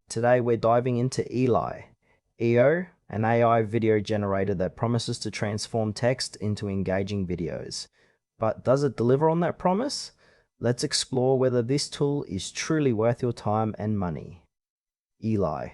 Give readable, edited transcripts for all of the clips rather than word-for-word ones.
Today we're diving into Eli, EO, an AI video generator that promises to transform text into engaging videos. But does it deliver on that promise? Let's explore whether this tool is truly worth your time and money. Eli.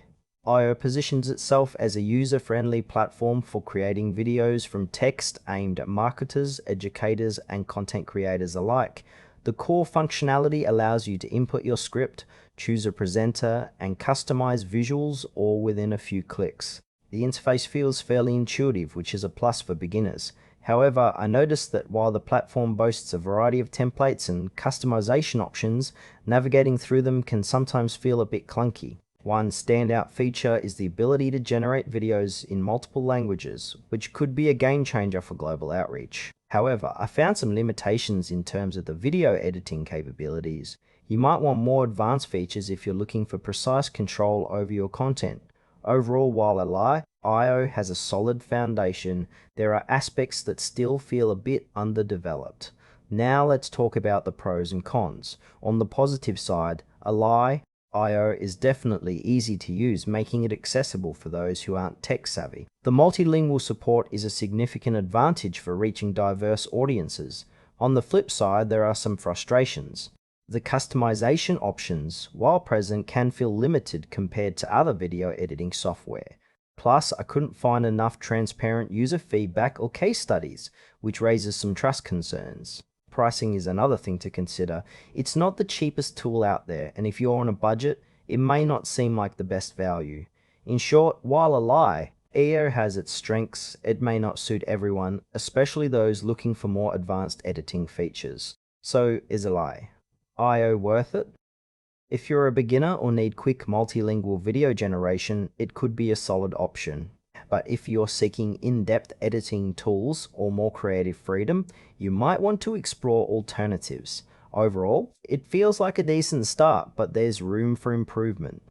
IO positions itself as a user-friendly platform for creating videos from text aimed at marketers, educators, and content creators alike. The core functionality allows you to input your script, choose a presenter, and customize visuals all within a few clicks. The interface feels fairly intuitive, which is a plus for beginners. However, I noticed that while the platform boasts a variety of templates and customization options, navigating through them can sometimes feel a bit clunky. One standout feature is the ability to generate videos in multiple languages, which could be a game changer for global outreach. However, I found some limitations in terms of the video editing capabilities. You might want more advanced features if you're looking for precise control over your content. Overall, while IO has a solid foundation, there are aspects that still feel a bit underdeveloped. Now let's talk about the pros and cons. On the positive side, IO is definitely easy to use, making it accessible for those who aren't tech savvy. The multilingual support is a significant advantage for reaching diverse audiences. On the flip side, there are some frustrations. The customization options, while present, can feel limited compared to other video editing software. Plus, I couldn't find enough transparent user feedback or case studies, which raises some trust concerns. Pricing is another thing to consider. It's not the cheapest tool out there, and if you're on a budget, it may not seem like the best value. In short, while EO has its strengths, it may not suit everyone, especially those looking for more advanced editing features. So, is IO worth it? If you're a beginner or need quick multilingual video generation, it could be a solid option. But if you're seeking in-depth editing tools or more creative freedom, you might want to explore alternatives. Overall, it feels like a decent start, but there's room for improvement.